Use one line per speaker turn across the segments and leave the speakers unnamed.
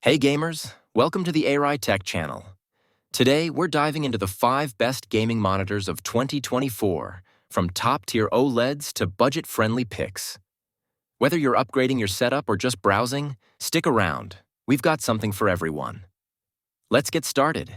Hey gamers, welcome to the ARI Tech channel. Today, we're diving into the 5 best gaming monitors of 2024, from top-tier OLEDs to budget-friendly picks. Whether you're upgrading your setup or just browsing, stick around. We've got something for everyone. Let's get started.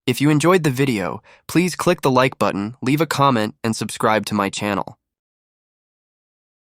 If you enjoyed the video, please click the like button, leave a comment, and subscribe to my channel.